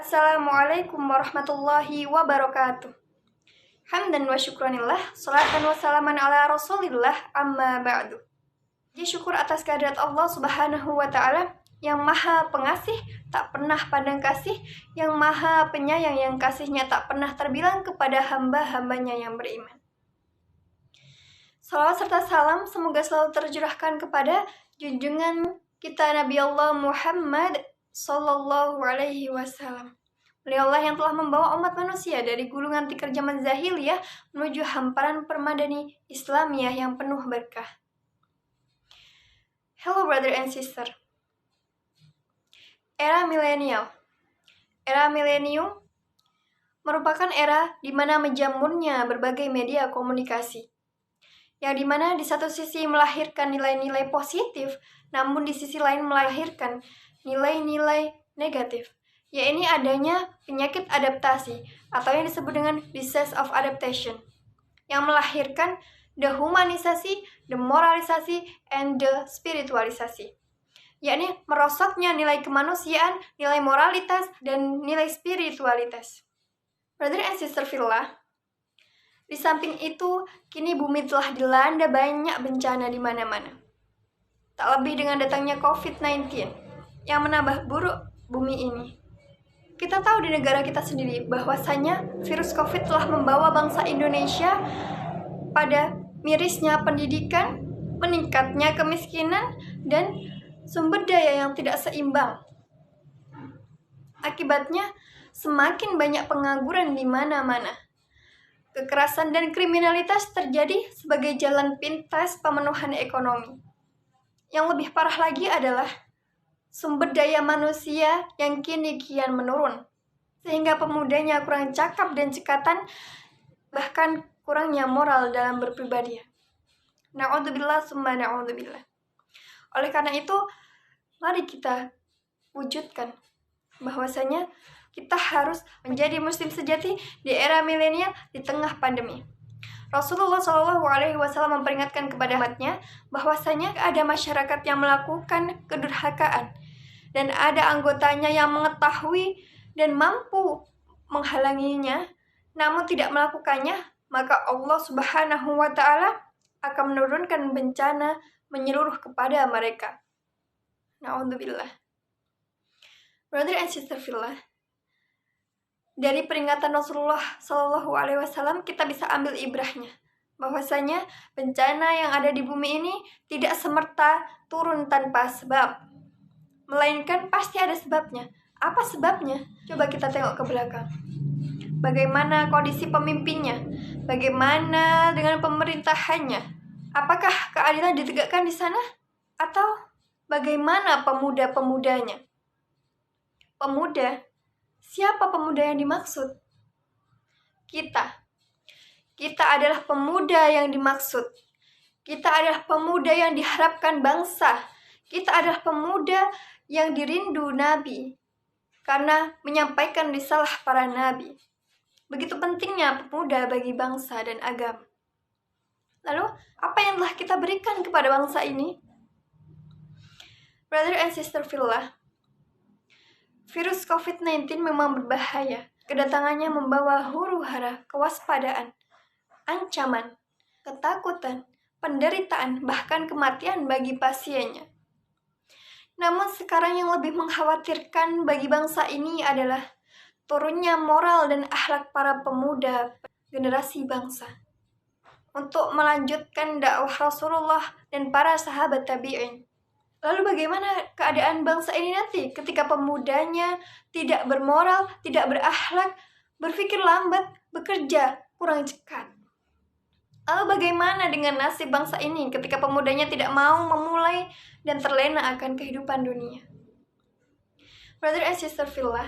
Assalamualaikum warahmatullahi wabarakatuh. Hamdan wa syukranillah, salatan wa salaman ala rasulillah, amma ba'du. Puji syukur atas kehadirat Allah subhanahu wa ta'ala yang maha pengasih, tak pernah pandang kasih, yang maha penyayang, yang kasihnya tak pernah terbilang kepada hamba-hambanya yang beriman. Salawat serta salam semoga selalu tercurahkan kepada junjungan kita Nabi Allah Muhammad Sallallahu Alaihi Wasallam. Beliaulah yang telah membawa umat manusia dari gulungan tikar zaman zahiliyah menuju hamparan permadani Islamiyah yang penuh berkah. Hello brother and sister. Era milenial. Era milenium merupakan era di mana menjamurnya berbagai media komunikasi. Yang dimana di satu sisi melahirkan nilai-nilai positif, namun di sisi lain melahirkan nilai-nilai negatif, yaitu adanya penyakit adaptasi atau yang disebut dengan disease of adaptation, yang melahirkan dehumanisasi, demoralisasi, and spiritualisasi, yakni merosotnya nilai kemanusiaan, nilai moralitas, dan nilai spiritualitas. Brother and sister fillah, di samping itu, kini bumi telah dilanda banyak bencana di mana-mana. Tak lebih dengan datangnya COVID-19 yang menambah buruk bumi ini. Kita tahu di negara kita sendiri bahwasanya virus COVID telah membawa bangsa Indonesia pada mirisnya pendidikan, meningkatnya kemiskinan, dan sumber daya yang tidak seimbang. Akibatnya, semakin banyak pengangguran di mana-mana. Kekerasan dan kriminalitas terjadi sebagai jalan pintas pemenuhan ekonomi. Yang lebih parah lagi adalah sumber daya manusia yang kini kian menurun, sehingga pemudanya kurang cakap dan cekatan, bahkan kurangnya moral dalam berpribadi. Na'udzubillah summa na'udzubillah. Oleh karena itu, mari kita wujudkan bahwasanya kita harus menjadi muslim sejati di era milenial di tengah pandemi. Rasulullah SAW memperingatkan kepada umatnya bahwasanya ada masyarakat yang melakukan kedurhakaan dan ada anggotanya yang mengetahui dan mampu menghalanginya, namun tidak melakukannya, maka Allah Subhanahu wa Ta'ala akan menurunkan bencana menyeluruh kepada mereka. Na'udzubillah. Brother and sister fillah, dari peringatan Rasulullah SAW kita bisa ambil ibrahnya, bahwasanya bencana yang ada di bumi ini tidak semerta turun tanpa sebab, melainkan pasti ada sebabnya. Apa sebabnya? Coba kita tengok ke belakang. Bagaimana kondisi pemimpinnya? Bagaimana dengan pemerintahannya? Apakah keadilan ditegakkan di sana? Atau bagaimana pemuda-pemudanya? Pemuda? Siapa pemuda yang dimaksud? Kita. Kita adalah pemuda yang dimaksud. Kita adalah pemuda yang diharapkan bangsa. Kita adalah pemuda yang dirindu Nabi karena menyampaikan risalah para Nabi. Begitu pentingnya pemuda bagi bangsa dan agama. Lalu, apa yang telah kita berikan kepada bangsa ini? Brother and sister fillah, virus COVID-19 memang berbahaya. Kedatangannya membawa huru-hara, kewaspadaan, ancaman, ketakutan, penderitaan, bahkan kematian bagi pasiennya. Namun sekarang yang lebih mengkhawatirkan bagi bangsa ini adalah turunnya moral dan akhlak para pemuda generasi bangsa untuk melanjutkan dakwah Rasulullah dan para sahabat tabi'in. Lalu bagaimana keadaan bangsa ini nanti ketika pemudanya tidak bermoral, tidak berakhlak, berpikir lambat, bekerja kurang cekat? Lalu bagaimana dengan nasib bangsa ini ketika pemudanya tidak mau memulai dan terlena akan kehidupan dunia? Brother and sister fillah,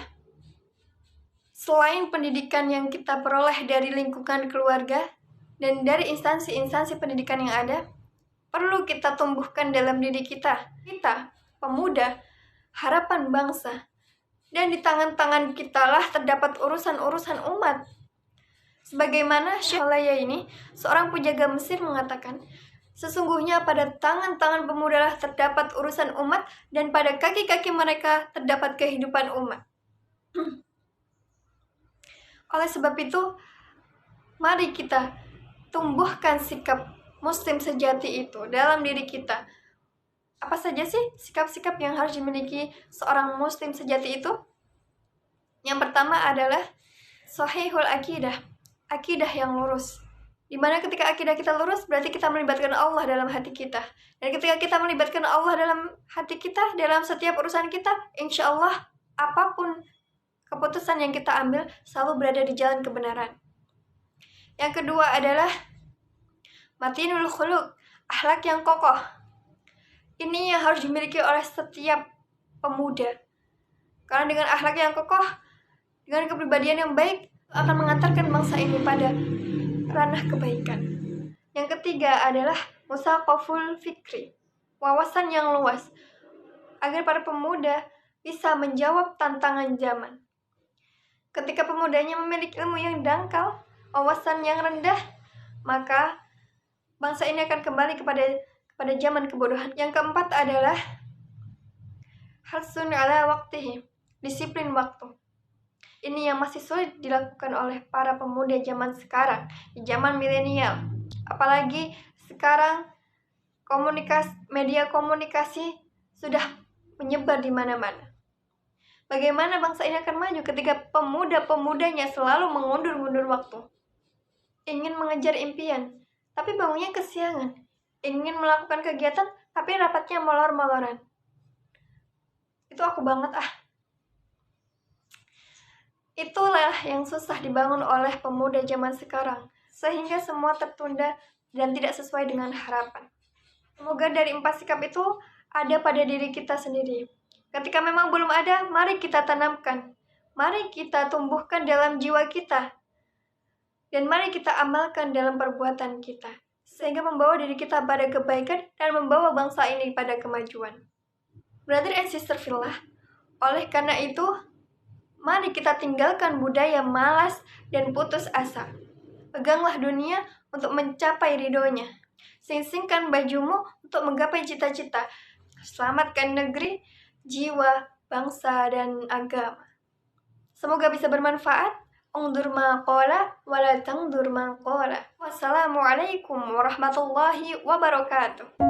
selain pendidikan yang kita peroleh dari lingkungan keluarga dan dari instansi-instansi pendidikan yang ada, perlu kita tumbuhkan dalam diri kita, pemuda, harapan bangsa. Dan di tangan-tangan kitalah terdapat urusan-urusan umat. Sebagaimana Syekh ini, seorang penjaga Mesir mengatakan, sesungguhnya pada tangan-tangan pemudalah terdapat urusan umat dan pada kaki-kaki mereka terdapat kehidupan umat. Oleh sebab itu, mari kita tumbuhkan sikap muslim sejati itu dalam diri kita. Apa saja sih sikap-sikap yang harus dimiliki seorang muslim sejati itu? Yang pertama adalah sahihul akidah, akidah yang lurus. Dimana ketika akidah kita lurus, berarti kita melibatkan Allah dalam hati kita. Dan ketika kita melibatkan Allah dalam hati kita, dalam setiap urusan kita, insya Allah apapun keputusan yang kita ambil selalu berada di jalan kebenaran. Yang kedua adalah matinul khuluq, akhlak yang kokoh. Ini yang harus dimiliki oleh setiap pemuda. Karena dengan akhlak yang kokoh, dengan kepribadian yang baik, akan mengantarkan bangsa ini pada ranah kebaikan. Yang ketiga adalah musaqaful fikri, wawasan yang luas, agar para pemuda bisa menjawab tantangan zaman. Ketika pemudanya memiliki ilmu yang dangkal, wawasan yang rendah, maka bangsa ini akan kembali kepada zaman kebodohan. Yang keempat adalah harsun ala waktihi, disiplin waktu. Ini yang masih sulit dilakukan oleh para pemuda zaman sekarang, di zaman milenial. Apalagi sekarang media komunikasi sudah menyebar di mana-mana. Bagaimana bangsa ini akan maju ketika pemuda-pemudanya selalu mengundur-mundur waktu? Ingin mengejar impian, tapi bangunnya kesiangan. Ingin melakukan kegiatan, tapi rapatnya molor-moloran. Itu aku banget Itulah yang susah dibangun oleh pemuda zaman sekarang, sehingga semua tertunda dan tidak sesuai dengan harapan. Semoga dari 4 sikap itu ada pada diri kita sendiri. Ketika memang belum ada, mari kita tanamkan. Mari kita tumbuhkan dalam jiwa kita. Dan mari kita amalkan dalam perbuatan kita. Sehingga membawa diri kita pada kebaikan dan membawa bangsa ini pada kemajuan. Brother and sister fillah, oleh karena itu, mari kita tinggalkan budaya malas dan putus asa. Peganglah dunia untuk mencapai ridhonya. Sing-singkan bajumu untuk menggapai cita-cita. Selamatkan negeri, jiwa, bangsa, dan agama. Semoga bisa bermanfaat. Ungdur ma qala wa la tangdur ma qala. Wassalamualaikum warahmatullahi wabarakatuh.